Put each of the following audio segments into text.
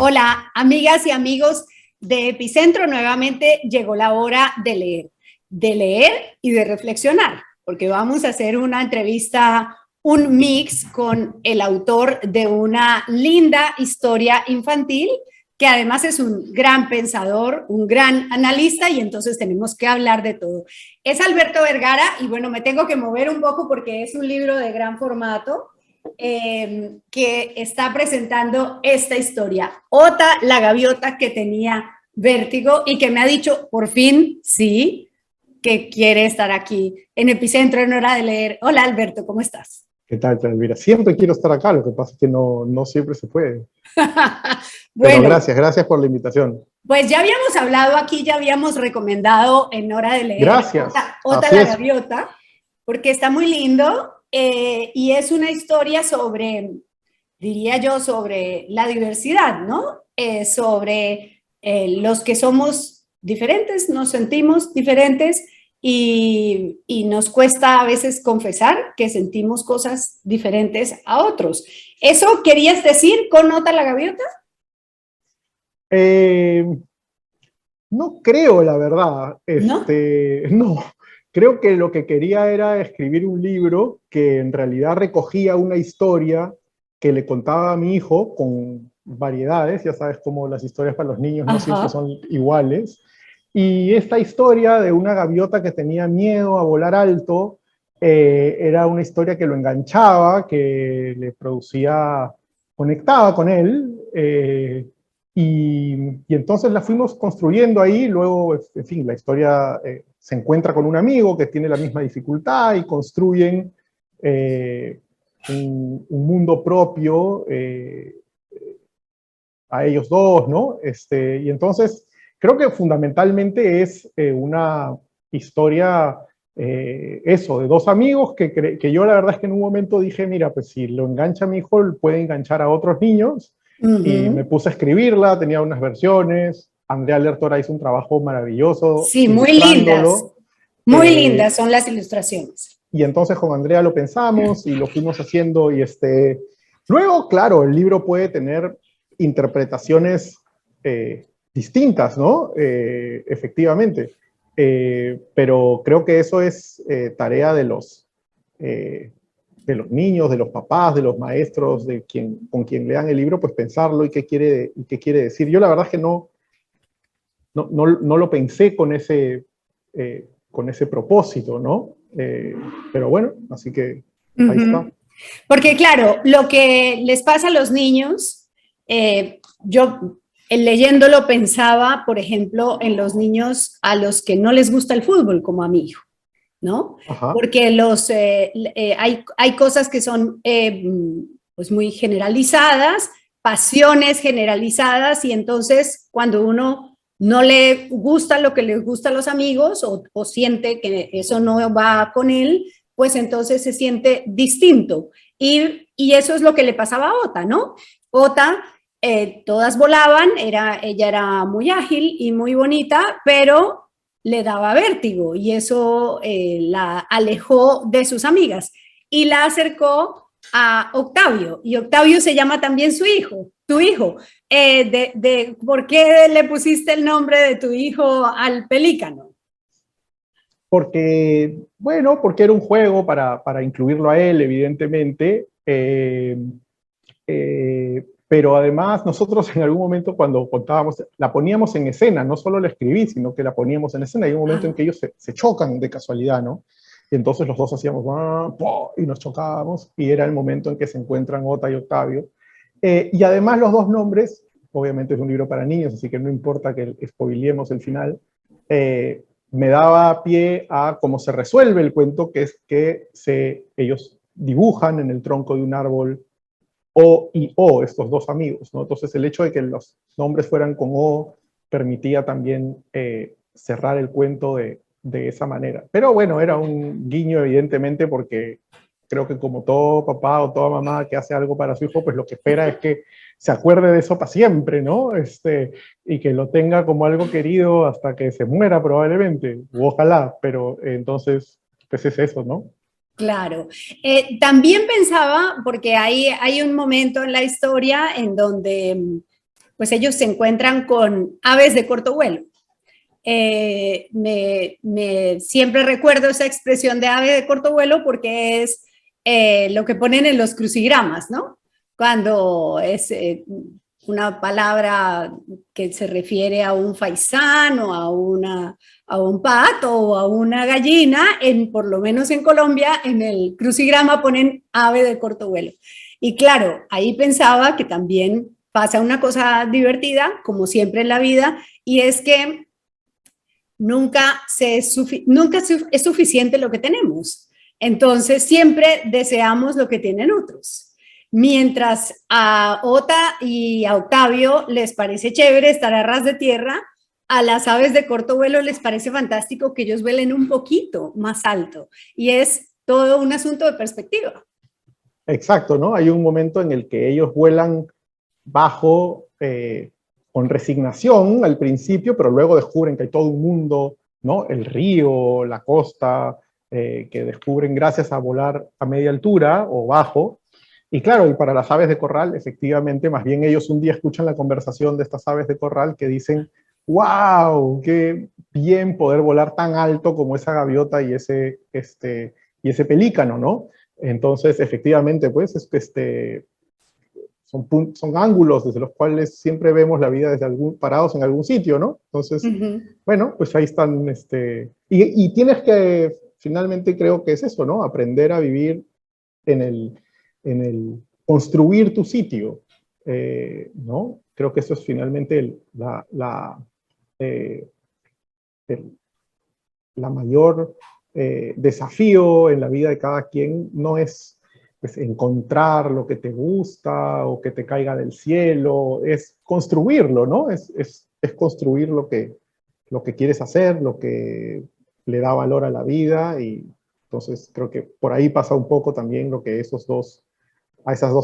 Hola, amigas y amigos de Epicentro. Nuevamente llegó la hora de leer y de reflexionar, porque vamos a hacer una entrevista, un mix con el autor de una linda historia infantil, que además es un gran pensador, un gran analista, y entonces tenemos que hablar de todo. Es Alberto Vergara, y bueno, me tengo que mover un poco porque es un libro de gran formato. Que está presentando esta historia. Ota, la gaviota que tenía vértigo y que me ha dicho, por fin, sí, que quiere estar aquí en Epicentro en Hora de Leer. Hola, Alberto, ¿cómo estás? ¿Qué tal, Elvira? Siempre quiero estar acá, lo que pasa es que no siempre se puede. Pero Bueno, gracias por la invitación. pues ya habíamos hablado aquí, ya habíamos recomendado en Hora de Leer Gracias, Ota así la es. gaviota, porque está muy lindo y es una historia sobre, diría yo, sobre la diversidad, ¿no? Sobre los que somos diferentes, nos sentimos diferentes y nos cuesta a veces confesar que sentimos cosas diferentes a otros. ¿Eso querías decir con Nota la Gaviota? Eh, no creo, la verdad. ¿No? No, creo que lo que quería era escribir un libro que en realidad recogía una historia que le contaba a mi hijo con variedades, ya sabes cómo las historias para los niños no siempre Ajá. son iguales. Y esta historia de una gaviota que tenía miedo a volar alto, era una historia que lo enganchaba, que le producía, conectaba con él, y entonces la fuimos construyendo ahí. Luego, en fin, la historia se encuentra con un amigo que tiene la misma dificultad y construyen un mundo propio a ellos dos, ¿no? Y entonces creo que fundamentalmente es una historia, eso, de dos amigos que yo la verdad es que en un momento dije, mira, pues si lo engancha a mi hijo, puede enganchar a otros niños, y me Ujú. puse a escribirla, tenía unas versiones. Andrea Lertora hizo un trabajo maravilloso Sí, ilustrándolo, muy lindas son las ilustraciones. y entonces con Andrea lo pensamos y lo fuimos haciendo, y luego, claro, el libro puede tener interpretaciones distintas, ¿no? Efectivamente. Pero creo que eso es tarea de los niños, de los papás, de los maestros, con quien lean el libro, pues pensarlo y qué quiere decir. Yo la verdad es que no lo pensé con ese propósito, ¿no? Pero bueno, así que ahí está. Ujú. Porque claro, lo que les pasa a los niños, yo leyéndolo pensaba, por ejemplo, en los niños a los que no les gusta el fútbol, como a mi hijo, ¿no? Ajá. Porque hay cosas que son pues muy generalizadas, pasiones generalizadas, y entonces cuando uno no le gusta lo que les gusta a los amigos o siente que eso no va con él, pues entonces se siente distinto. Y eso es lo que le pasaba a Ota, ¿no? Ota, todas volaban, ella era muy ágil y muy bonita, pero le daba vértigo y eso la alejó de sus amigas y la acercó a Octavio, y Octavio se llama también su hijo, tu hijo. ¿Por qué le pusiste el nombre de tu hijo al pelícano? Porque era un juego para incluirlo a él, evidentemente. Pero además nosotros en algún momento cuando contábamos, la poníamos en escena, no solo la escribí, sino que la poníamos en escena. Hay un momento en que ellos se chocan de casualidad, ¿no? Y entonces los dos hacíamos y nos chocábamos, y era el momento en que se encuentran Ota y Octavio. Y además los dos nombres, obviamente es un libro para niños, así que no importa que spoilemos el final, me daba pie a cómo se resuelve el cuento, que es que ellos dibujan en el tronco de un árbol O y O, estos dos amigos, ¿no? Entonces el hecho de que los nombres fueran con O permitía también cerrar el cuento de esa manera. Pero bueno, era un guiño evidentemente, porque creo que como todo papá o toda mamá que hace algo para su hijo, pues lo que espera es que se acuerde de eso para siempre, ¿no? Y que lo tenga como algo querido hasta que se muera probablemente, u ojalá, pero entonces, pues es eso, ¿no? Claro. También pensaba, porque hay un momento en la historia en donde pues ellos se encuentran con aves de corto vuelo. Siempre recuerdo esa expresión de ave de corto vuelo porque es lo que ponen en los crucigramas, ¿no? Cuando es una palabra que se refiere a un faisán o a un pato o a una gallina, por lo menos en Colombia, en el crucigrama ponen ave de corto vuelo. Y claro, ahí pensaba que también pasa una cosa divertida, como siempre en la vida, y es que nunca es suficiente lo que tenemos. Entonces, siempre deseamos lo que tienen otros. Mientras a Ota y a Octavio les parece chévere estar a ras de tierra, a las aves de corto vuelo les parece fantástico que ellos vuelen un poquito más alto. Y es todo un asunto de perspectiva. Exacto, ¿no? Hay un momento en el que ellos vuelan bajo, con resignación al principio, pero luego descubren que hay todo un mundo, ¿no? El río, la costa, que descubren gracias a volar a media altura o bajo. Y claro, y para las aves de corral, efectivamente, más bien ellos un día escuchan la conversación de estas aves de corral que dicen, wow, qué bien poder volar tan alto como esa gaviota y ese pelícano, ¿no? Entonces, efectivamente, pues, son ángulos desde los cuales siempre vemos la vida desde parados en algún sitio, ¿no? Entonces, bueno, pues ahí están, y tienes que, finalmente creo que es eso, ¿no? Aprender a vivir en el construir tu sitio, ¿no? Creo que eso es finalmente la mayor desafío en la vida de cada quien, no es pues, encontrar lo que te gusta o que te caiga del cielo, es construirlo, ¿no? Es construir lo que quieres hacer, lo que le da valor a la vida, y entonces creo que por ahí pasa un poco también lo que esas dos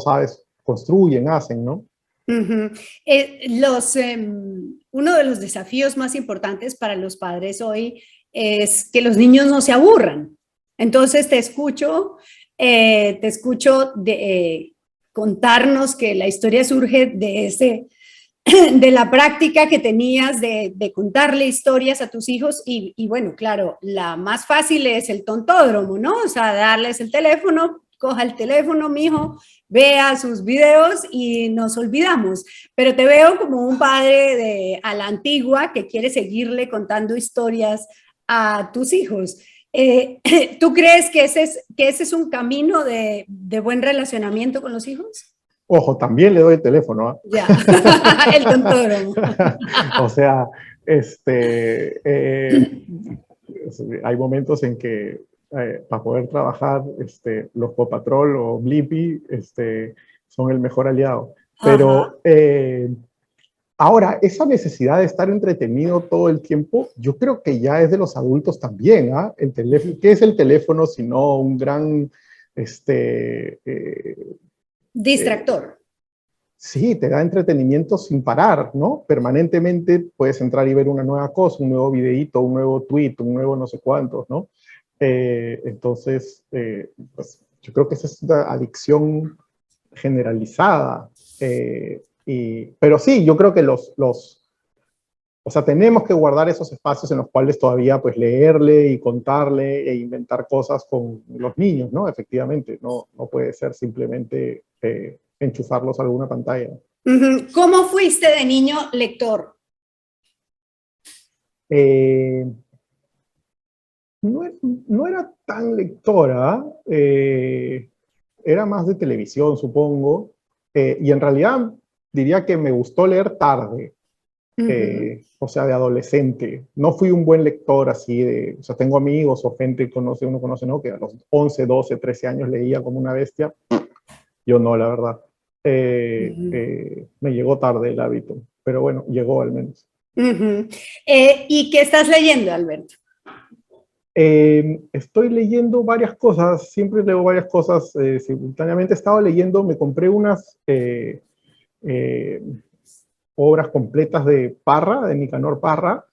aves construyen, hacen, ¿no? Uno de los desafíos más importantes para los padres hoy es que los niños no se aburran. Entonces te escucho contarnos que la historia surge de la práctica que tenías de contarle historias a tus hijos y bueno, claro, la más fácil es el tontódromo, ¿no? O sea, darles el teléfono, coja el teléfono, mijo, vea sus videos y nos olvidamos. Pero te veo como un padre a la antigua que quiere seguirle contando historias a tus hijos. ¿Tú crees que ese es un camino de buen relacionamiento con los hijos? Ojo, también le doy el teléfono, ¿eh? Ya, el tontódromo. O sea, hay momentos en que para poder trabajar, los Paw Patrol o Blippi son el mejor aliado. Pero ahora, esa necesidad de estar entretenido todo el tiempo, yo creo que ya es de los adultos también, ¿ah? El teléfono, ¿qué es el teléfono sino un gran distractor? Sí, te da entretenimiento sin parar, ¿no? Permanentemente puedes entrar y ver una nueva cosa, un nuevo videíto, un nuevo tweet, un nuevo no sé cuántos, ¿no? Entonces, pues, yo creo que esa es una adicción generalizada. Pero sí, yo creo que o sea, tenemos que guardar esos espacios en los cuales todavía, pues, leerle y contarle e inventar cosas con los niños, ¿no? Efectivamente, no puede ser simplemente enchufarlos a alguna pantalla. ¿Cómo fuiste de niño lector? No era tan lectora, era más de televisión, supongo, y en realidad diría que me gustó leer tarde, o sea, de adolescente. No fui un buen lector así o sea, tengo amigos o gente que uno conoce, ¿no? Que a los 11, 12, 13 años leía como una bestia. Yo no, la verdad. Me llegó tarde el hábito, pero bueno, llegó al menos. ¿Y qué estás leyendo, Alberto? Estoy leyendo varias cosas, siempre leo varias cosas simultáneamente. Estaba leyendo, me compré unas obras completas de Parra, de Nicanor Parra,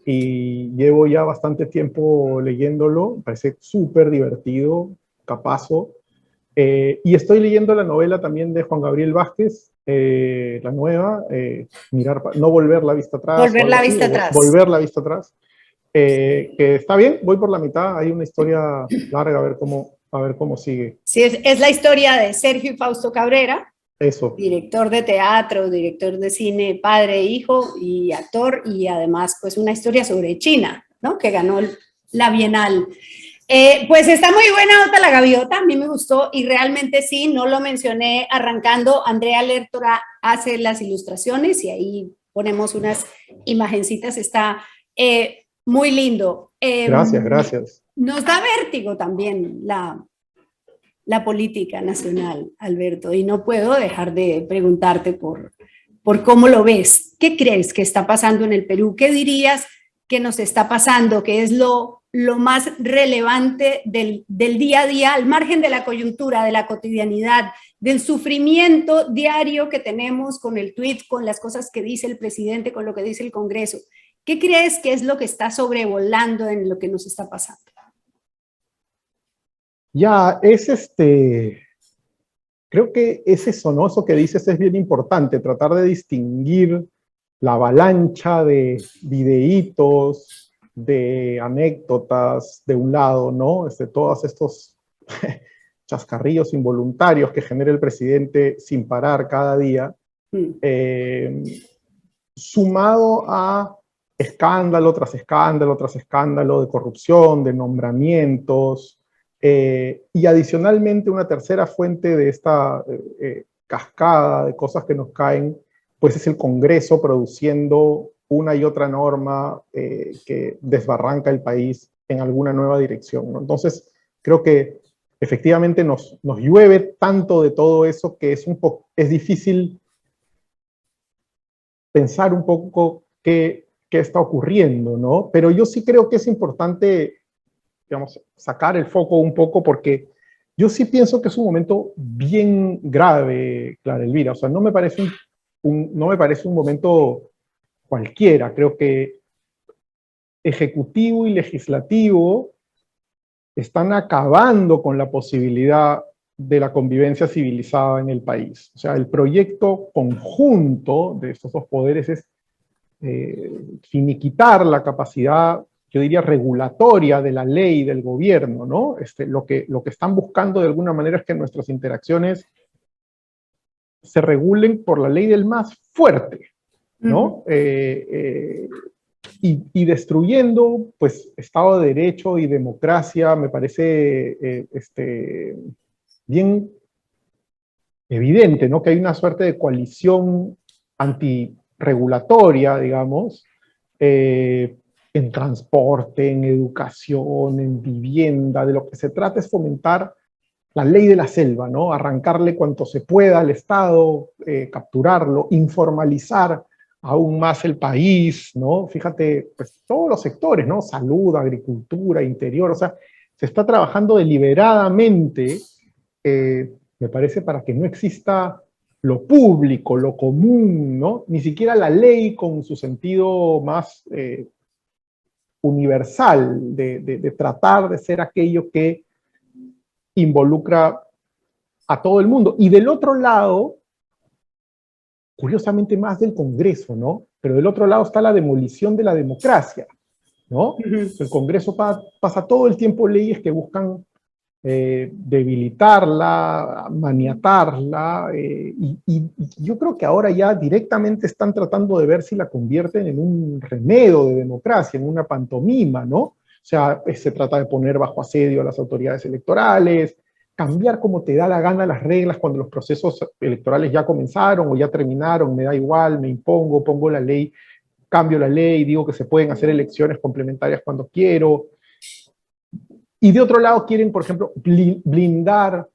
y llevo ya bastante tiempo leyéndolo, me parece súper divertido, capazo. Y estoy leyendo la novela también de Juan Gabriel Vázquez, la nueva, no volver la vista atrás o Volver algo la así, vista o atrás. volver la vista atrás. Que está bien, voy por la mitad, hay una historia larga, a ver cómo sigue. Sí, es la historia de Sergio y Fausto Cabrera, Eso. director de teatro, director de cine, padre, hijo y actor, y además pues una historia sobre China, ¿no? Que ganó la Bienal. Pues está muy buena Ota la Gaviota, a mí me gustó y realmente sí, no lo mencioné arrancando, Andrea Lertora hace las ilustraciones y ahí ponemos unas imagencitas, está muy lindo. Gracias, gracias. Nos da vértigo también la política nacional, Alberto, y no puedo dejar de preguntarte por cómo lo ves. ¿Qué crees que está pasando en el Perú? ¿Qué dirías que nos está pasando? ¿Qué es lo más relevante del día a día, al margen de la coyuntura, de la cotidianidad, del sufrimiento diario que tenemos con el tweet, con las cosas que dice el presidente, con lo que dice el Congreso? ¿Qué crees que es lo que está sobrevolando en lo que nos está pasando? Ya, creo que ese sonoso que dices es bien importante, tratar de distinguir la avalancha de videitos, de anécdotas de un lado, ¿no? Todos estos chascarrillos involuntarios que genera el presidente sin parar cada día, sumado a escándalo tras escándalo tras escándalo de corrupción, de nombramientos, y adicionalmente una tercera fuente de esta cascada de cosas que nos caen, pues es el Congreso produciendo una y otra norma que desbarranca el país en alguna nueva dirección, ¿no? Entonces, creo que efectivamente nos llueve tanto de todo eso que es difícil pensar un poco qué está ocurriendo, ¿no? Pero yo sí creo que es importante, digamos, sacar el foco un poco porque yo sí pienso que es un momento bien grave, Clara Elvira. O sea, no me parece no me parece un momento cualquiera. Creo que ejecutivo y legislativo están acabando con la posibilidad de la convivencia civilizada en el país. O sea, el proyecto conjunto de estos dos poderes es finiquitar la capacidad, yo diría, regulatoria de la ley y del gobierno, ¿no? Lo que están buscando de alguna manera es que nuestras interacciones se regulen por la ley del más fuerte, ¿no? Y destruyendo, pues, Estado de Derecho y democracia, me parece bien evidente, ¿no? Que hay una suerte de coalición antirregulatoria, digamos, en transporte, en educación, en vivienda. De lo que se trata es fomentar la ley de la selva, ¿no? Arrancarle cuanto se pueda al Estado, capturarlo, informalizar aún más el país, ¿no? Fíjate, pues todos los sectores, ¿no? Salud, agricultura, interior, o sea, se está trabajando deliberadamente, me parece, para que no exista lo público, lo común, ¿no? Ni siquiera la ley con su sentido más universal, de tratar de ser aquello que involucra a todo el mundo. Y del otro lado, curiosamente más del Congreso, ¿no? Pero del otro lado está la demolición de la democracia, ¿no? El Congreso pasa todo el tiempo leyes que buscan debilitarla, maniatarla, y yo creo que ahora ya directamente están tratando de ver si la convierten en un remedio de democracia, en una pantomima, ¿no? O sea, se trata de poner bajo asedio a las autoridades electorales, cambiar como te da la gana las reglas cuando los procesos electorales ya comenzaron o ya terminaron, me da igual, me impongo, pongo la ley, cambio la ley, digo que se pueden hacer elecciones complementarias cuando quiero. Y de otro lado quieren, por ejemplo, blindar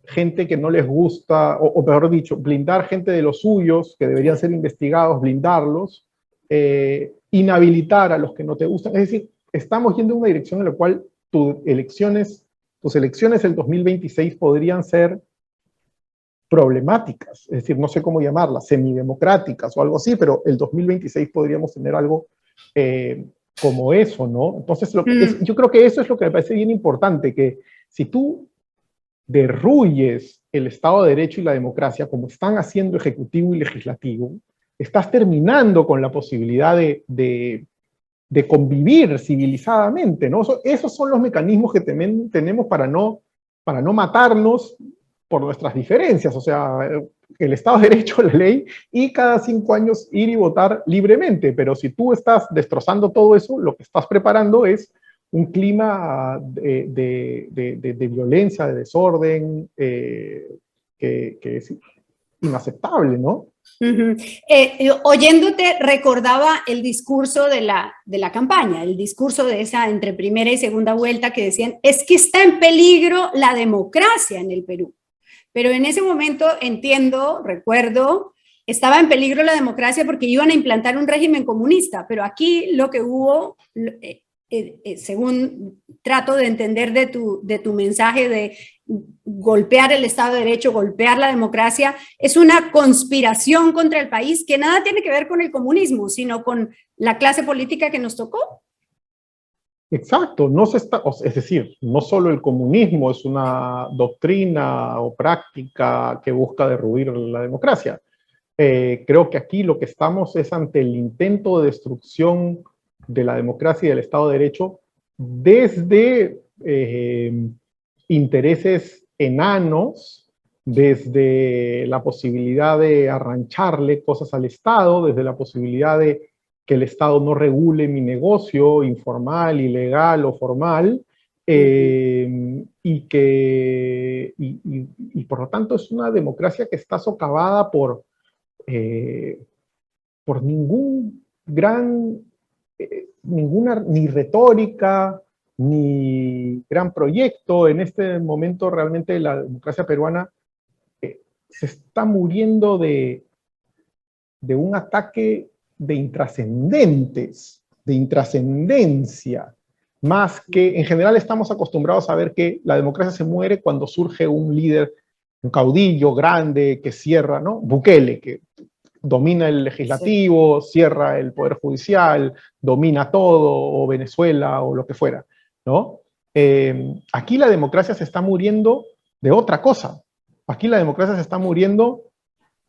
gente que no les gusta, o peor dicho, blindar gente de los suyos, que deberían ser investigados, blindarlos, inhabilitar a los que no te gustan. Es decir, estamos yendo en una dirección en la cual tus elecciones del 2026 podrían ser problemáticas, es decir, no sé cómo llamarlas, semidemocráticas o algo así, pero el 2026 podríamos tener algo como eso, ¿no? Entonces, yo creo que eso es lo que me parece bien importante, que si tú derruyes el Estado de Derecho y la democracia, como están haciendo Ejecutivo y Legislativo, estás terminando con la posibilidad de convivir civilizadamente, ¿no? Esos son los mecanismos que tenemos para no matarnos por nuestras diferencias, o sea, el Estado de Derecho, la ley, y cada 5 años ir y votar libremente, pero si tú estás destrozando todo eso, lo que estás preparando es un clima de violencia, de desorden, que es inaceptable, ¿no? Oyéndote, recordaba el discurso de la campaña, el discurso de esa entre primera y segunda vuelta que decían, es que está en peligro la democracia en el Perú. Pero en ese momento entiendo, recuerdo, estaba en peligro la democracia porque iban a implantar un régimen comunista, pero aquí lo que hubo, según trato de entender de tu mensaje de golpear el Estado de Derecho, golpear la democracia, es una conspiración contra el país que nada tiene que ver con el comunismo, sino con la clase política que nos tocó. Exacto, es decir, no solo el comunismo es una doctrina o práctica que busca derruir la democracia. Creo que aquí lo que estamos es ante el intento de destrucción de la democracia y del Estado de Derecho desde intereses enanos, desde la posibilidad de arrancharle cosas al Estado, desde la posibilidad de que el Estado no regule mi negocio informal, ilegal o formal, y por lo tanto es una democracia que está socavada por ningún ninguna ni retórica, ni gran proyecto. En este momento realmente la democracia peruana se está muriendo de un ataque de intrascendentes, de intrascendencia, más que en general estamos acostumbrados a ver que la democracia se muere cuando surge un líder, un caudillo grande que cierra, ¿no? Bukele, que domina el legislativo, sí, cierra el poder judicial, domina todo, o Venezuela, o lo que fuera, ¿no? Aquí la democracia se está muriendo de otra cosa. Aquí la democracia se está muriendo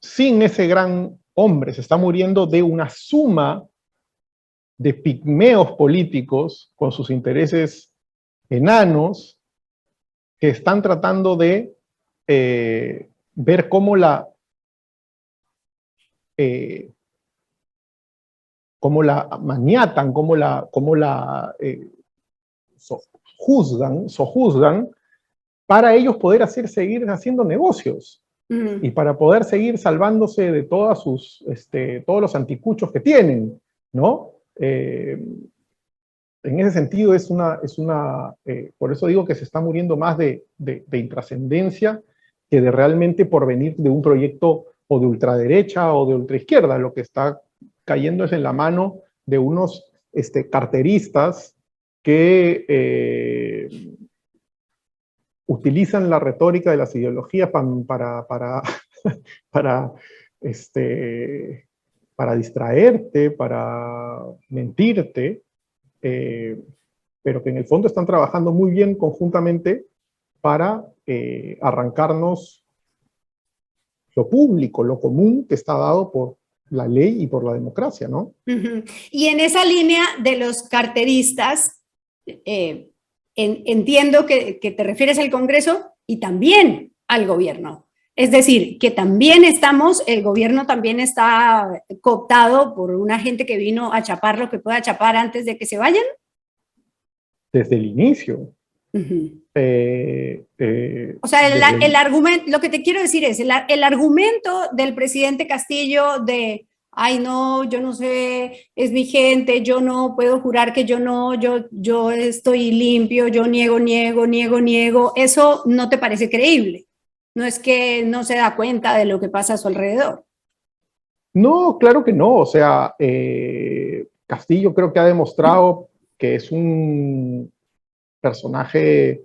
sin ese gran hombre, se está muriendo de una suma de pigmeos políticos con sus intereses enanos que están tratando de ver cómo maniatan, cómo la sojuzgan, para ellos poder seguir haciendo negocios. Y para poder seguir salvándose de todos los anticuchos que tienen, ¿no? En ese sentido por eso digo que se está muriendo más de intrascendencia que de realmente por venir de un proyecto o de ultraderecha o de ultraizquierda. Lo que está cayendo es en la mano de unos carteristas que utilizan la retórica de las ideologías para distraerte, para mentirte, pero que en el fondo están trabajando muy bien conjuntamente para arrancarnos lo público, lo común que está dado por la ley y por la democracia, ¿no? Y en esa línea de los carteristas, entiendo que te refieres al Congreso y también al gobierno. Es decir, que también el gobierno también está cooptado por una gente que vino a chapar lo que pueda chapar antes de que se vayan. Desde el inicio. O sea, el argumento, lo que te quiero decir es, el argumento del presidente Castillo de, ay no, yo no sé, es mi gente, yo no puedo jurar que yo estoy limpio, yo niego, eso no te parece creíble. No es que no se da cuenta de lo que pasa a su alrededor. No, claro que no. O sea, Castillo creo que ha demostrado que es un personaje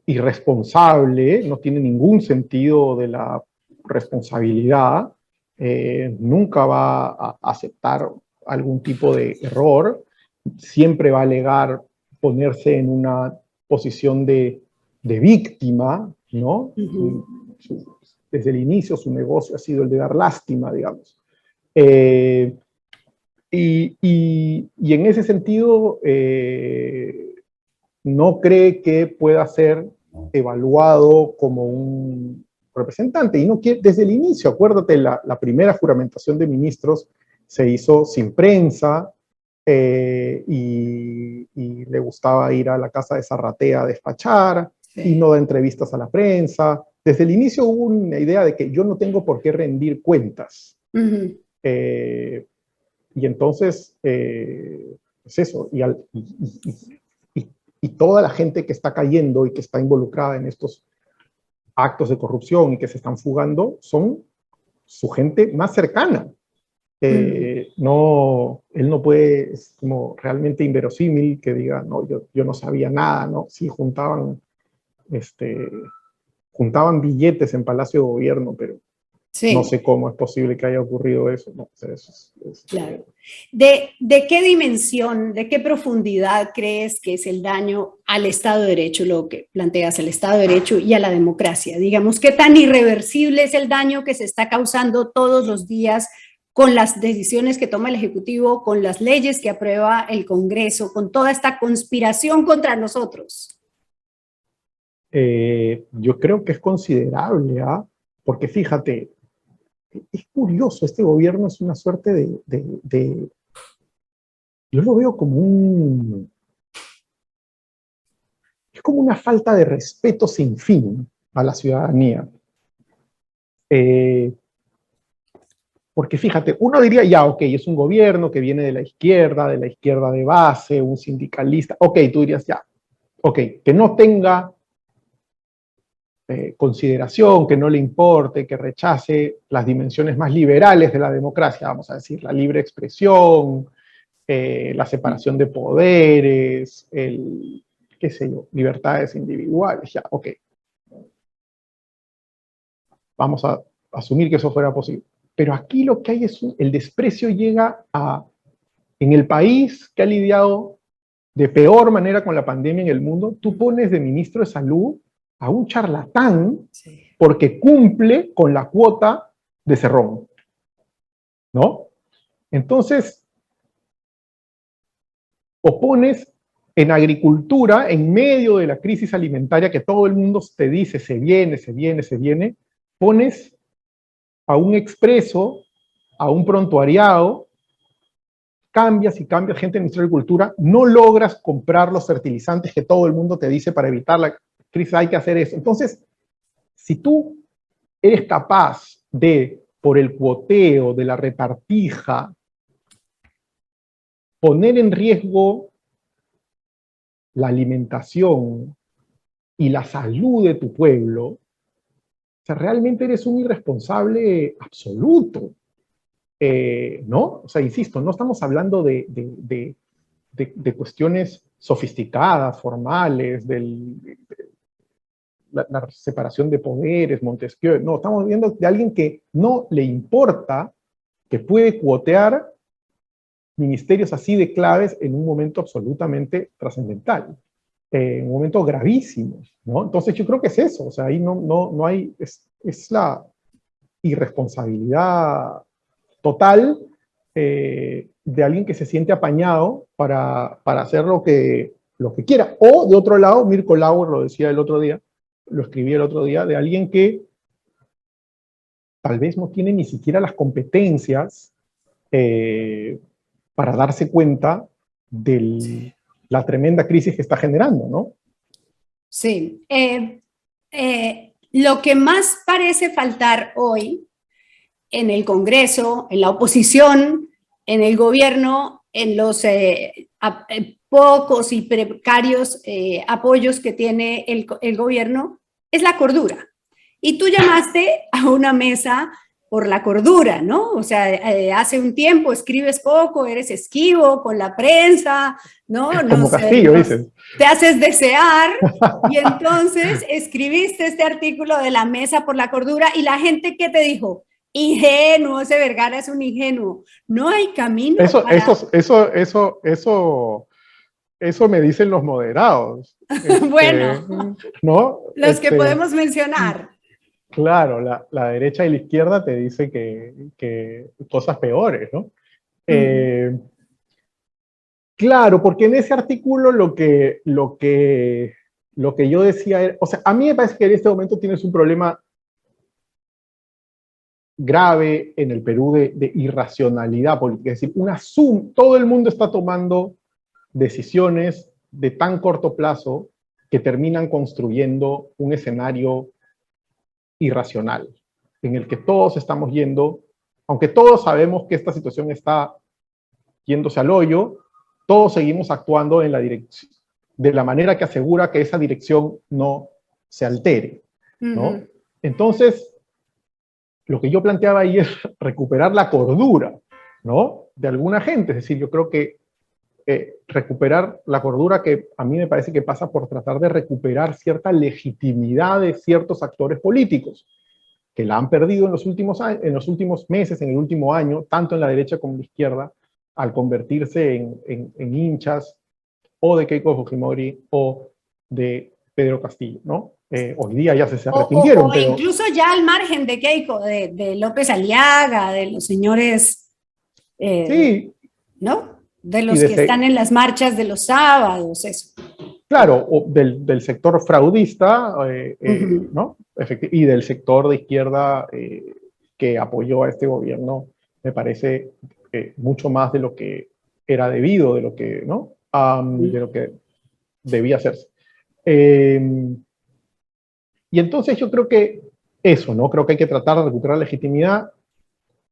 irresponsable, no tiene ningún sentido de la responsabilidad, nunca va a aceptar algún tipo de error, siempre va a alegar ponerse en una posición de víctima, ¿no? Desde el inicio su negocio ha sido el de dar lástima, digamos. Y en ese sentido, no cree que pueda ser evaluado como un representante. Y no quiere, desde el inicio, acuérdate, la primera juramentación de ministros se hizo sin prensa, y le gustaba ir a la casa de Zarratea a despachar, y no da entrevistas a la prensa. Desde el inicio hubo una idea de que yo no tengo por qué rendir cuentas. Y entonces, es eso, y toda la gente que está cayendo y que está involucrada en estos actos de corrupción y que se están fugando, son su gente más cercana. No, él no puede, es como realmente inverosímil que diga, no, yo no sabía nada, ¿no? Sí, juntaban billetes en Palacio de Gobierno, pero no sé cómo es posible que haya ocurrido eso. No, o sea, claro. ¿De qué dimensión, de qué profundidad crees que es el daño al Estado de Derecho, lo que planteas, al Estado de Derecho y a la democracia? Digamos, ¿qué tan irreversible es el daño que se está causando todos los días con las decisiones que toma el Ejecutivo, con las leyes que aprueba el Congreso, con toda esta conspiración contra nosotros? Yo creo que es considerable, ¿ah? Porque fíjate, es curioso, este gobierno es una suerte yo lo veo como es como una falta de respeto sin fin a la ciudadanía. Porque fíjate, uno diría, ya, ok, es un gobierno que viene de la izquierda de base, un sindicalista, ok, tú dirías, ya, ok, que no tenga consideración, que no le importe, que rechace las dimensiones más liberales de la democracia, vamos a decir, la libre expresión, la separación de poderes, qué sé yo, libertades individuales, ya, ok. Vamos a asumir que eso fuera posible. Pero aquí lo que hay es el desprecio llega en el país que ha lidiado de peor manera con la pandemia en el mundo, tú pones de ministro de salud a un charlatán porque cumple con la cuota de Cerrón, ¿no? Entonces, o pones en agricultura, en medio de la crisis alimentaria que todo el mundo te dice se viene, pones a un expreso, a un prontuariado, cambias y cambias gente en el Ministerio de Agricultura, no logras comprar los fertilizantes que todo el mundo te dice para evitar la crisis, hay que hacer eso. Entonces, si tú eres capaz de, por el cuoteo de la repartija, poner en riesgo la alimentación y la salud de tu pueblo, o sea, realmente eres un irresponsable absoluto. ¿No? O sea, insisto, no estamos hablando de cuestiones sofisticadas, formales, la separación de poderes, Montesquieu, no, estamos viendo de alguien que no le importa, que puede cuotear ministerios así de claves en un momento absolutamente trascendental, en un momento gravísimo, ¿no? Entonces yo creo que es eso, o sea, ahí no hay, es la irresponsabilidad total de alguien que se siente apañado para hacer lo que quiera. O de otro lado, Mirko Lauer lo decía el otro día, lo escribí el otro día, de alguien que tal vez no tiene ni siquiera las competencias para darse cuenta de la tremenda crisis que está generando, ¿no? Sí. Lo que más parece faltar hoy en el Congreso, en la oposición, en el gobierno, en los pocos y precarios apoyos que tiene el gobierno, es la cordura. Y tú llamaste a una mesa por la cordura, ¿no? O sea, hace un tiempo escribes poco, eres esquivo con la prensa, ¿no? Como Castillo, dices. Te haces desear, y entonces escribiste este artículo de la Mesa por la Cordura, y la gente, ¿qué te dijo? Ingenuo, ese Vergara es un ingenuo. No hay camino. Eso eso me dicen los moderados. Bueno, ¿No? los que podemos mencionar. Claro, la derecha y la izquierda te dice que cosas peores, ¿no? Claro, porque en ese artículo lo que yo decía era, o sea, a mí me parece que en este momento tienes un problema grave en el Perú de irracionalidad política, es decir, todo el mundo está tomando decisiones de tan corto plazo que terminan construyendo un escenario irracional, en el que todos estamos yendo, aunque todos sabemos que esta situación está yéndose al hoyo, todos seguimos actuando en la dirección, de la manera que asegura que esa dirección no se altere, ¿no? Entonces, lo que yo planteaba ahí es recuperar la cordura, ¿no? De alguna gente, es decir, yo creo que recuperar la cordura, que a mí me parece que pasa por tratar de recuperar cierta legitimidad de ciertos actores políticos, que la han perdido en los últimos meses, en el último año, tanto en la derecha como en la izquierda, al convertirse en hinchas o de Keiko Fujimori o de Pedro Castillo, ¿no? Hoy día ya se arrepintieron, o pero... incluso ya al margen de Keiko, de López Aliaga, de los señores, Sí, ¿no? De y los que están en las marchas de los sábados, eso. claro, o del sector fraudista, ¿no? Y del sector de izquierda que apoyó a este gobierno, me parece mucho más de lo que era debido, de lo que, ¿no? De lo que debía hacerse. Y entonces yo creo que eso, ¿no? Creo que hay que tratar de recuperar legitimidad,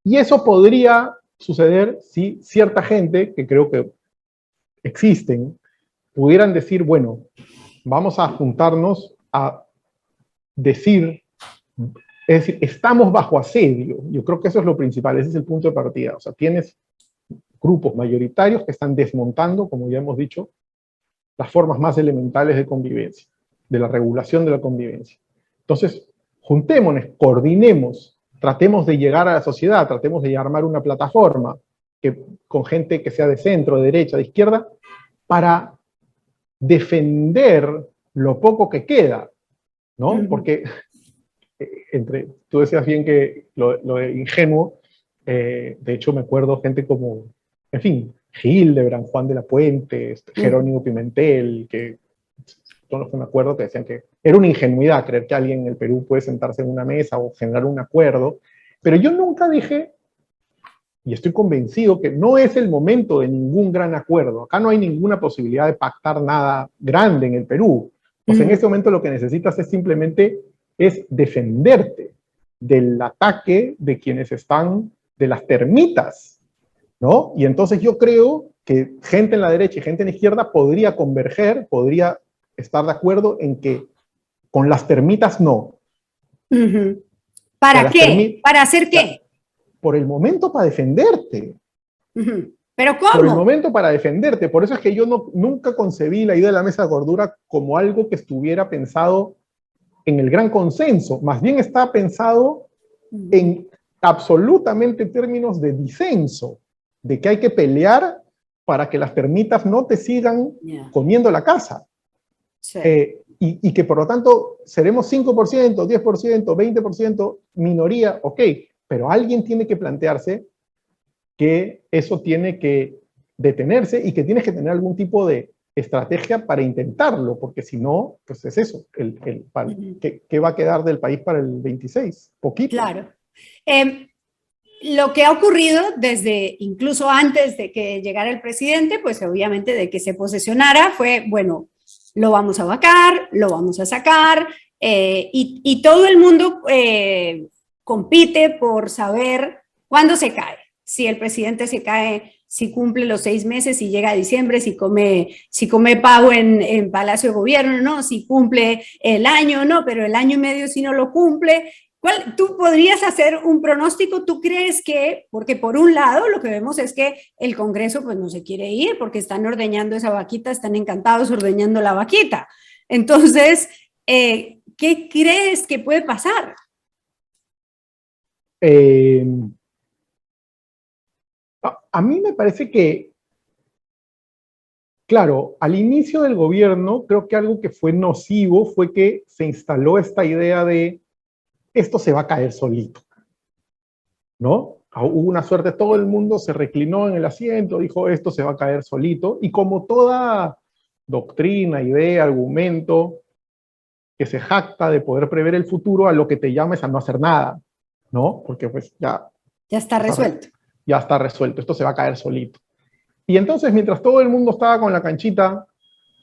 y eso podría suceder si cierta gente, que creo que existen, pudieran decir, bueno, vamos a juntarnos a decir, es decir, estamos bajo asedio. Yo creo que eso es lo principal, ese es el punto de partida. O sea, tienes grupos mayoritarios que están desmontando, como ya hemos dicho, las formas más elementales de convivencia, de la regulación de la convivencia. Entonces, juntémonos, coordinemos, tratemos de llegar a la sociedad, tratemos de armar una plataforma con gente que sea de centro, de derecha, de izquierda, para defender lo poco que queda, ¿no? Porque tú decías bien que lo de ingenuo, de hecho me acuerdo gente como, en fin, Hildebrand, Juan de la Puente, Jerónimo Pimentel, que son los que me acuerdo que decían que era una ingenuidad creer que alguien en el Perú puede sentarse en una mesa o generar un acuerdo, pero yo nunca dije, y estoy convencido que no es el momento de ningún gran acuerdo, acá no hay ninguna posibilidad de pactar nada grande en el Perú, o sea, en este momento lo que necesitas es simplemente defenderte del ataque de quienes están, de las termitas, ¿no? Y entonces yo creo que gente en la derecha y gente en la izquierda podría converger, podría estar de acuerdo en que con las termitas no. ¿Para qué? ¿Para hacer qué? Por el momento para defenderte. ¿Pero cómo? Por el momento para defenderte. Por eso es que yo nunca concebí la idea de la mesa de gordura como algo que estuviera pensado en el gran consenso. Más bien está pensado en absolutamente términos de disenso, de que hay que pelear para que las termitas no te sigan comiendo la casa. Sí. Y que por lo tanto seremos 5%, 10%, 20% minoría, ok, pero alguien tiene que plantearse que eso tiene que detenerse y que tienes que tener algún tipo de estrategia para intentarlo, porque si no, pues es eso, ¿qué va a quedar del país para el 26? Poquito. Claro. Lo que ha ocurrido desde incluso antes de que llegara el presidente, pues obviamente de que se posesionara, fue, bueno, lo vamos a vacar, lo vamos a sacar, y todo el mundo compite por saber cuándo se cae. Si el presidente se cae, si cumple los 6 meses, si llega a diciembre, si come pavo en Palacio de Gobierno, ¿no? Si cumple el año, no, pero el año y medio si no lo cumple. ¿Tú podrías hacer un pronóstico? ¿Tú crees que, porque por un lado lo que vemos es que el Congreso pues no se quiere ir porque están ordeñando esa vaquita, están encantados ordeñando la vaquita? Entonces, ¿qué crees que puede pasar? A mí me parece que Claro, al inicio del gobierno, creo que algo que fue nocivo fue que se instaló esta idea de esto se va a caer solito, ¿no? Hubo una suerte, todo el mundo se reclinó en el asiento, dijo esto se va a caer solito, y como toda doctrina, idea, argumento que se jacta de poder prever el futuro, a lo que te llama es a no hacer nada, ¿no? Porque pues Ya está resuelto. ya está resuelto, esto se va a caer solito. Y entonces, mientras todo el mundo estaba con la canchita,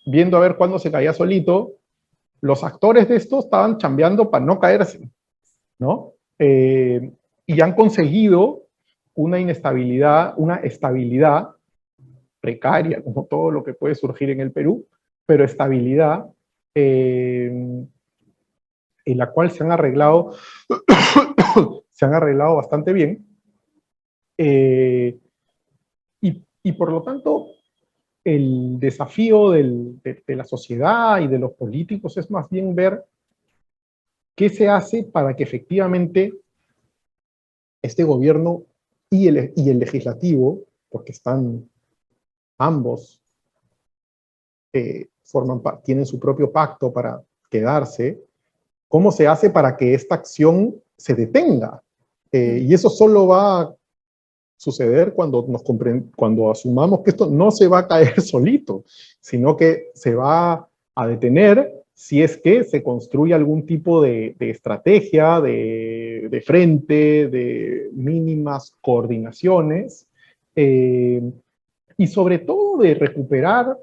viendo a ver cuándo se caía solito, los actores de esto estaban chambeando para no caerse, ¿no? Y han conseguido una inestabilidad, una estabilidad precaria, como todo lo que puede surgir en el Perú, pero estabilidad en la cual se han arreglado, se han arreglado bastante bien. Y por lo tanto, el desafío de la sociedad y de los políticos es más bien ver qué se hace para que efectivamente este gobierno y el legislativo, porque están ambos, tienen su propio pacto para quedarse, cómo se hace para que esta acción se detenga. Y eso solo va a suceder cuando asumamos que esto no se va a caer solito, sino que se va a detener si es que se construye algún tipo de estrategia, de frente, de mínimas coordinaciones, y sobre todo de recuperar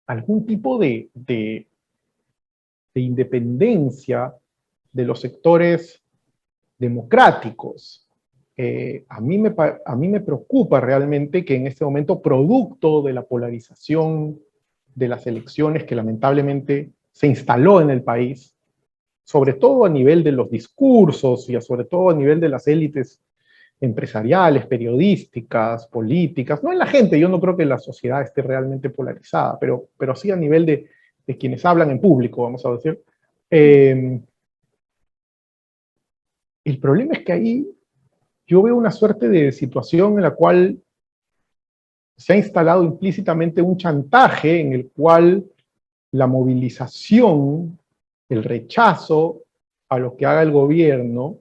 algún tipo de independencia de los sectores democráticos. A mí me preocupa realmente que en este momento, producto de la polarización de las elecciones que lamentablemente se instaló en el país, sobre todo a nivel de los discursos y sobre todo a nivel de las élites empresariales, periodísticas, políticas, no en la gente, yo no creo que la sociedad esté realmente polarizada, pero sí a nivel de quienes hablan en público, vamos a decir. El problema es que ahí yo veo una suerte de situación en la cual se ha instalado implícitamente un chantaje en el cual la movilización, el rechazo a lo que haga el gobierno,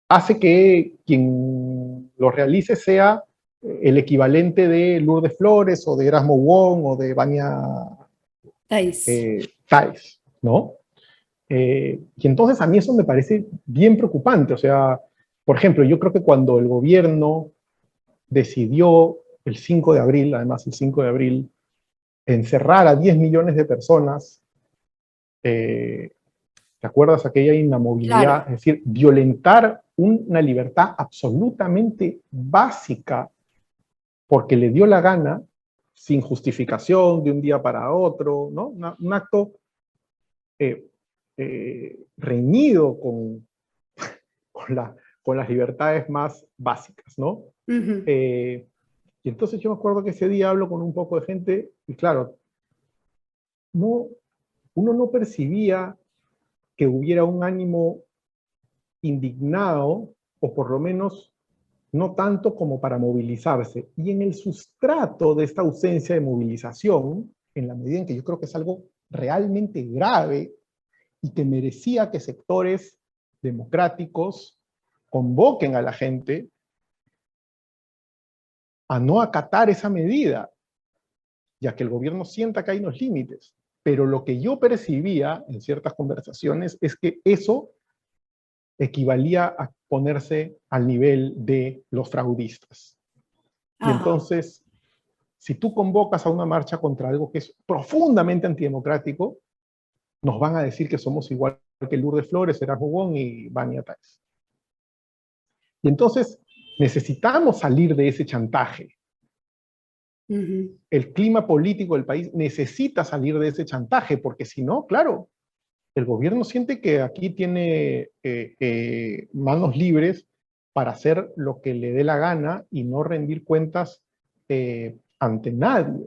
hace que quien lo realice sea el equivalente de Lourdes Flores o de Erasmo Wong o de Vania Táiz, ¿no? Y entonces a mí eso me parece bien preocupante. O sea, por ejemplo, yo creo que cuando el gobierno decidió el 5 de abril, además el 5 de abril, encerrar a 10 millones de personas, ¿te acuerdas aquella inamovilidad? Claro. Es decir, violentar una libertad absolutamente básica porque le dio la gana, sin justificación, de un día para otro, ¿no? Un acto reñido con, con las libertades más básicas, ¿no? Y entonces yo me acuerdo que ese día hablo con un poco de gente y claro, no, uno no percibía que hubiera un ánimo indignado, o por lo menos no tanto como para movilizarse. Y en el sustrato de esta ausencia de movilización, en la medida en que yo creo que es algo realmente grave y que merecía que sectores democráticos convoquen a la gente a no acatar esa medida, ya que el gobierno sienta que hay unos límites. Pero lo que yo percibía en ciertas conversaciones es que eso equivalía a ponerse al nivel de los fraudistas. Y entonces, si tú convocas a una marcha contra algo que es profundamente antidemocrático, nos van a decir que somos igual que Lourdes Flores, Erasmo Wong y Vania Táiz. Y entonces necesitamos salir de ese chantaje. El clima político del país necesita salir de ese chantaje, porque si no, claro, el gobierno siente que aquí tiene manos libres para hacer lo que le dé la gana y no rendir cuentas ante nadie.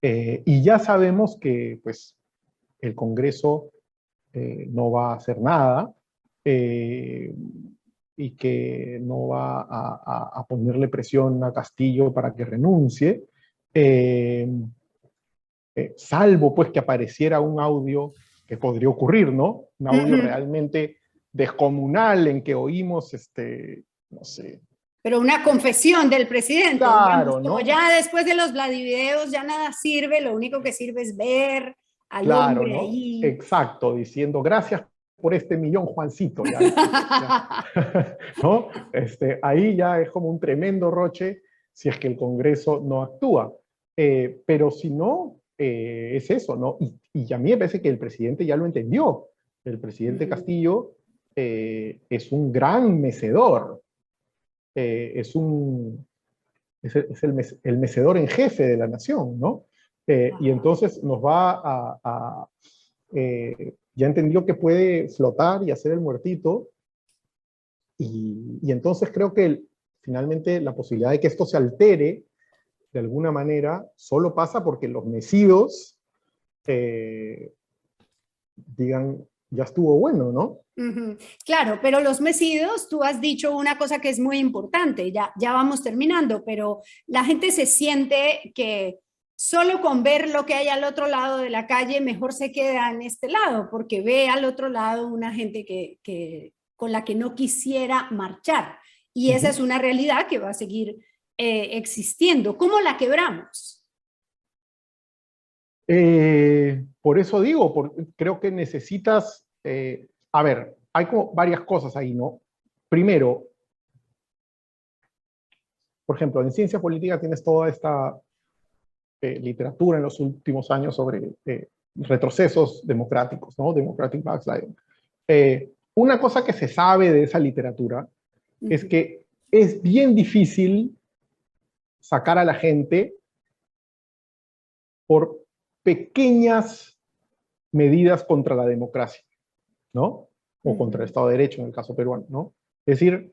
Y ya sabemos que pues, el Congreso no va a hacer nada. y que no va a ponerle presión a Castillo para que renuncie, salvo pues que apareciera un audio que podría ocurrir, ¿no? Un audio realmente descomunal en que oímos, no sé. Pero una confesión del presidente, digamos, Claro, como ¿no? ya después de los Vladivideos ya nada sirve, lo único que sirve es ver al Claro, hombre ¿no? ahí. Exacto, diciendo gracias por este millón, Juancito, ya, ya. ¿No? Ahí ya es como un tremendo roche si es que el Congreso no actúa. Pero si no, es eso, ¿no? Y a mí me parece que el presidente ya lo entendió. El presidente Castillo es un gran mecedor, es el mecedor en jefe de la nación, ¿no? Y entonces nos va ya entendió que puede flotar y hacer el muertito, y entonces creo que finalmente la posibilidad de que esto se altere de alguna manera solo pasa porque los mecidos digan, ya estuvo bueno, ¿no? Claro, pero los mesidos, tú has dicho una cosa que es muy importante, ya vamos terminando, pero la gente se siente que solo con ver lo que hay al otro lado de la calle, mejor se queda en este lado, porque ve al otro lado una gente con la que no quisiera marchar. Y esa es una realidad que va a seguir existiendo. ¿Cómo la quebramos? Por eso digo, creo que necesitas, a ver, hay como varias cosas ahí, ¿no? Primero, por ejemplo, en ciencia política tienes toda esta literatura en los últimos años sobre retrocesos democráticos, ¿no? Democratic backsliding. Una cosa que se sabe de esa literatura es que es bien difícil sacar a la gente por pequeñas medidas contra la democracia, ¿no? O contra el Estado de Derecho en el caso peruano, ¿no? Es decir,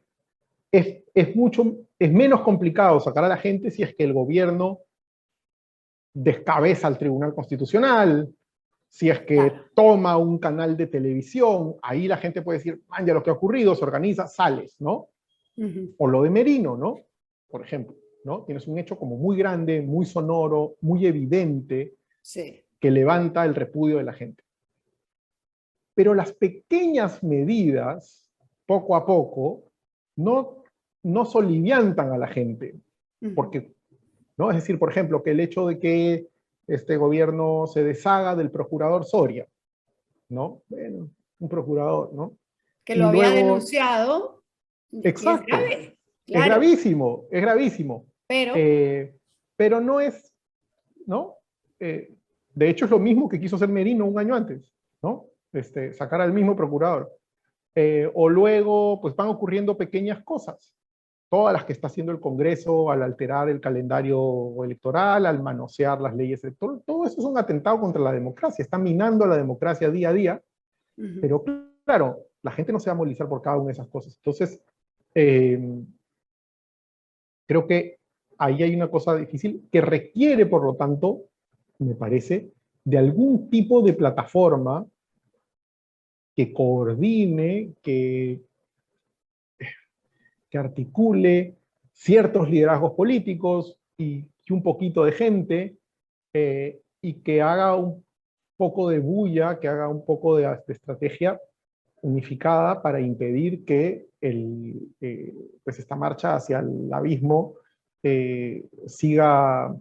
es menos complicado sacar a la gente si es que el gobierno descabeza al Tribunal Constitucional, si es que toma un canal de televisión, ahí la gente puede decir, man, ya lo que ha ocurrido, se organiza, sales, ¿no? O lo de Merino, ¿no? Por ejemplo, ¿no? Tienes un hecho como muy grande, muy sonoro, muy evidente, Sí. que levanta el repudio de la gente. Pero las pequeñas medidas, poco a poco, no soliviantan a la gente, porque, ¿no? Es decir, por ejemplo, que el hecho de que este gobierno se deshaga del procurador Soria, ¿no? Bueno, un procurador, ¿no? Que lo Y había luego, denunciado, y es exacto, grave, claro, es gravísimo, pero pero no es, ¿no? De hecho es lo mismo que quiso hacer Merino un año antes, ¿no? Sacar al mismo procurador. O luego, pues van ocurriendo pequeñas cosas, todas las que está haciendo el Congreso al alterar el calendario electoral, al manosear las leyes electorales, todo eso es un atentado contra la democracia, está minando la democracia día a día, pero claro, la gente no se va a movilizar por cada una de esas cosas. Entonces, creo que ahí hay una cosa difícil que requiere, por lo tanto, me parece, de algún tipo de plataforma que coordine, que articule ciertos liderazgos políticos y un poquito de gente, y que haga un poco de bulla, que haga un poco de estrategia unificada para impedir que pues esta marcha hacia el abismo siga,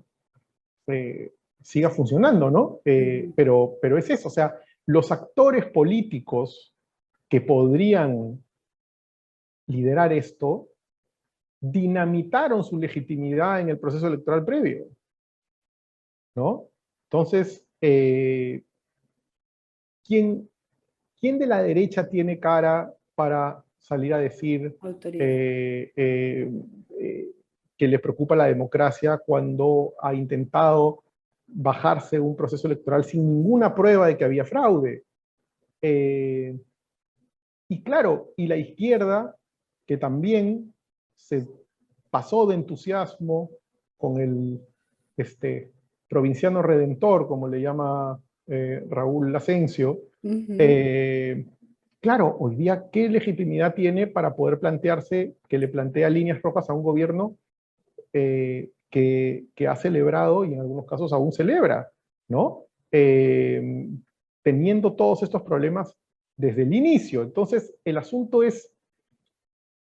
siga funcionando, ¿no? Pero es eso, o sea, los actores políticos que podrían liderar esto dinamitaron su legitimidad en el proceso electoral previo, ¿no? Entonces, ¿quién, ¿quién de la derecha tiene cara para salir a decir autoridad. que le preocupa la democracia cuando ha intentado bajarse un proceso electoral sin ninguna prueba de que había fraude? Y claro, y la izquierda, que también se pasó de entusiasmo con el provinciano redentor, como le llama Raúl Asensio, claro, hoy día, ¿qué legitimidad tiene para poder plantearse que le plantea líneas rojas a un gobierno que ha celebrado y en algunos casos aún celebra, ¿no? Teniendo todos estos problemas desde el inicio. Entonces, el asunto es,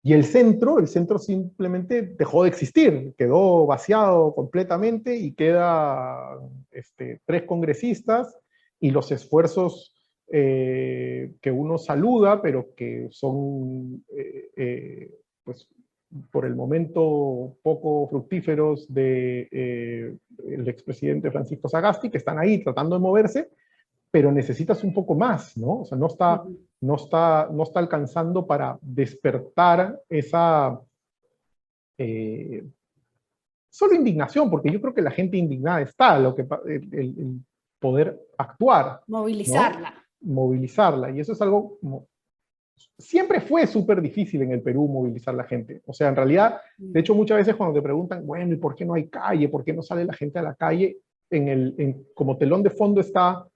y el centro simplemente dejó de existir, quedó vaciado completamente y queda tres congresistas y los esfuerzos que uno saluda, pero que son pues, por el momento poco fructíferos de el expresidente Francisco Sagasti, que están ahí tratando de moverse, pero necesitas un poco más, ¿no? O sea, no está alcanzando para despertar esa solo indignación, porque yo creo que la gente indignada está, el poder actuar, ¿no? Movilizarla. Movilizarla, y eso es algo como, siempre fue súper difícil en el Perú movilizar la gente. O sea, en realidad, de hecho, muchas veces cuando te preguntan, bueno, ¿y por qué no hay calle? ¿Por qué no sale la gente a la calle? Como telón de fondo está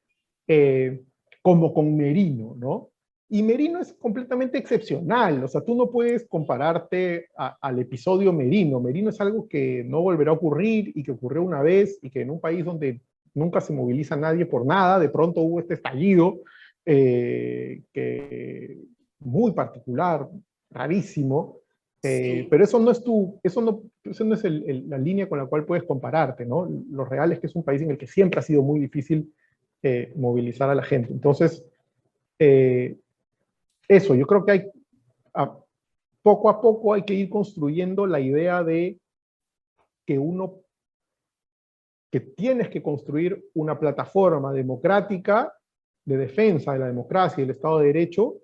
eh, como con Merino, ¿no? Y Merino es completamente excepcional, o sea, tú no puedes compararte al episodio Merino. Merino es algo que no volverá a ocurrir y que ocurrió una vez y que en un país donde nunca se moviliza nadie por nada, de pronto hubo este estallido que muy particular, rarísimo, Sí. pero eso no es eso no es la línea con la cual puedes compararte, ¿no? Lo real es que es un país en el que siempre ha sido muy difícil movilizar a la gente. Entonces, eh, eso, yo creo que a, poco a poco hay que ir construyendo la idea de que que tienes que construir una plataforma democrática de defensa de la democracia y del Estado de Derecho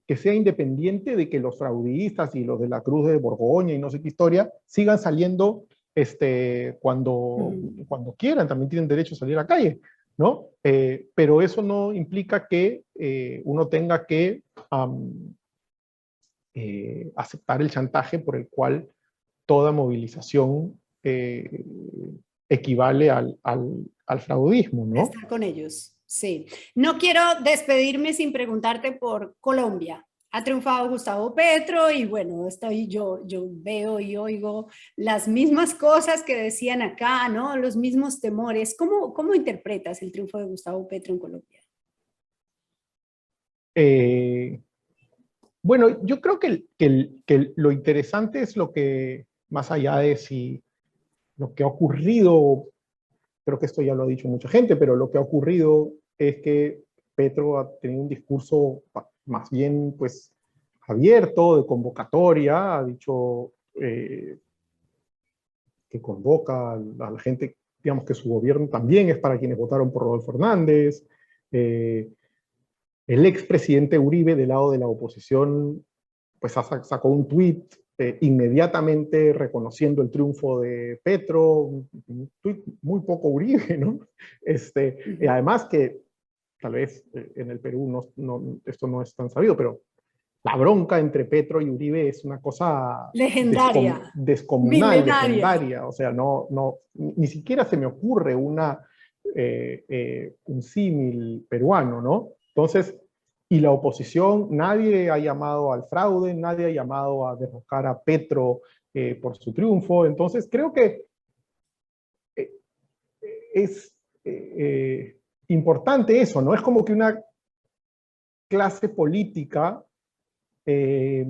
que sea independiente de que los fraudistas y los de la Cruz de Borgoña y no sé qué historia sigan saliendo cuando quieran, también tienen derecho a salir a la calle, ¿no? Pero eso no implica que uno tenga que aceptar el chantaje por el cual toda movilización equivale al fraudismo, ¿no? Estar con ellos, sí. No quiero despedirme sin preguntarte por Colombia. Ha triunfado Gustavo Petro y bueno, yo veo y oigo las mismas cosas que decían acá, ¿no? Los mismos temores. ¿Cómo interpretas el triunfo de Gustavo Petro en Colombia? Eh, bueno, yo creo que lo interesante es lo que, más allá de si lo que ha ocurrido, creo que esto ya lo ha dicho mucha gente, pero lo que ha ocurrido es que Petro ha tenido un discurso más bien pues abierto, de convocatoria, ha dicho que convoca a la gente, digamos que su gobierno también es para quienes votaron por Rodolfo Hernández. El expresidente Uribe, del lado de la oposición, pues sacó un tuit inmediatamente reconociendo el triunfo de Petro, un tuit muy poco Uribe, ¿no? Y además que tal vez en el Perú esto no es tan sabido, pero la bronca entre Petro y Uribe es una cosa Legendaria, descomunal, milenaria. legendaria. O sea, ni siquiera se me ocurre un símil peruano, ¿no? Entonces, y la oposición, nadie ha llamado al fraude, nadie ha llamado a derrocar a Petro por su triunfo. Entonces, creo que eh, es importante eso, ¿no? Es como que una clase política eh,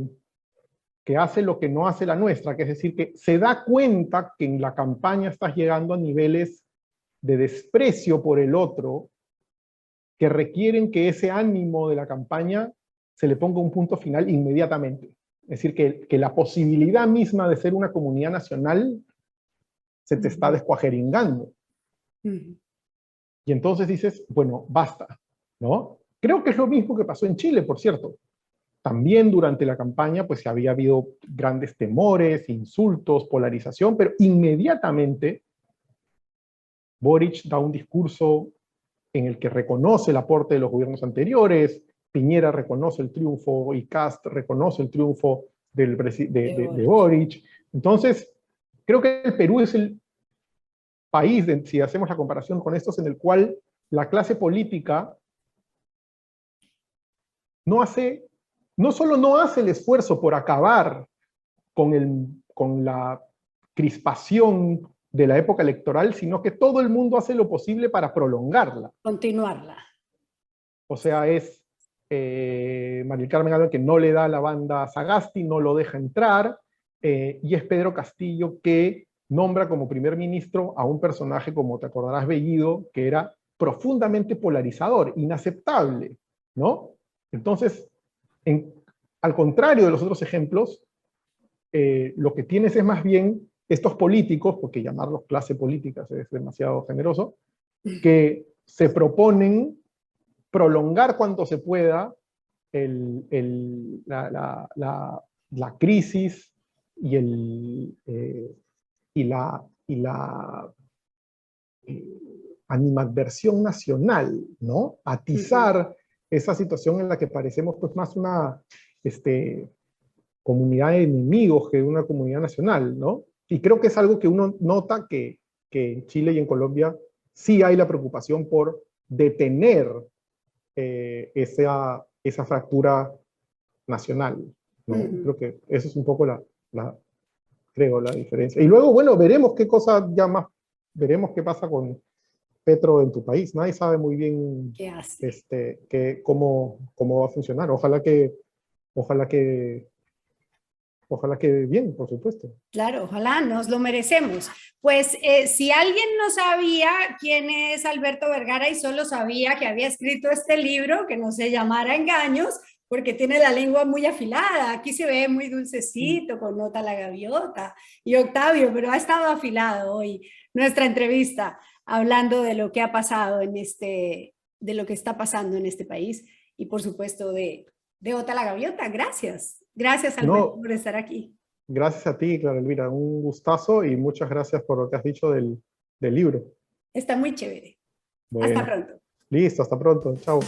que hace lo que no hace la nuestra, que es decir, que se da cuenta que en la campaña estás llegando a niveles de desprecio por el otro que requieren que ese ánimo de la campaña se le ponga un punto final inmediatamente. Es decir, que la posibilidad misma de ser una comunidad nacional se te está descuajeringando. Y entonces dices, bueno, basta, ¿no? Creo que es lo mismo que pasó en Chile, por cierto. También durante la campaña pues había habido grandes temores, insultos, polarización, pero inmediatamente Boric da un discurso en el que reconoce el aporte de los gobiernos anteriores, Piñera reconoce el triunfo y Kast reconoce el triunfo de Boric. Entonces, creo que el Perú es el país, si hacemos la comparación con estos, en el cual la clase política no solo no hace el esfuerzo por acabar con la crispación de la época electoral, sino que todo el mundo hace lo posible para prolongarla. Continuarla. O sea, es María Carmen Alba que no le da la banda a Sagasti, no lo deja entrar, y es Pedro Castillo que nombra como primer ministro a un personaje, como te acordarás, Bellido, que era profundamente polarizador, inaceptable, ¿no? Entonces, al contrario de los otros ejemplos, lo que tienes es más bien estos políticos, porque llamarlos clase política es demasiado generoso, que se proponen prolongar cuanto se pueda la crisis y la animadversión nacional, ¿no? Atizar esa situación en la que parecemos pues más una comunidad de enemigos que una comunidad nacional, ¿no? Y creo que es algo que uno nota que en Chile y en Colombia sí hay la preocupación por detener esa fractura nacional, ¿no? Creo que eso es un poco creo, la diferencia. Y luego, bueno, veremos qué cosa ya más, veremos qué pasa con Petro en tu país. Nadie sabe muy bien ¿Qué hace? cómo va a funcionar. Ojalá que bien, por supuesto. Claro, ojalá, nos lo merecemos. Pues si alguien no sabía quién es Alberto Vergara y solo sabía que había escrito este libro, que no se llamara Engaños, porque tiene la lengua muy afilada. Aquí se ve muy dulcecito, con nota la gaviota. Y Octavio, pero ha estado afilado hoy nuestra entrevista, hablando de lo que ha pasado de lo que está pasando en este país y por supuesto de Ota la gaviota. Gracias. Gracias, Alberto, No, por estar aquí. gracias a ti, Clara Elvira, un gustazo y muchas gracias por lo que has dicho del libro. Está muy chévere. Hasta Bueno, pronto. listo, hasta pronto, chao.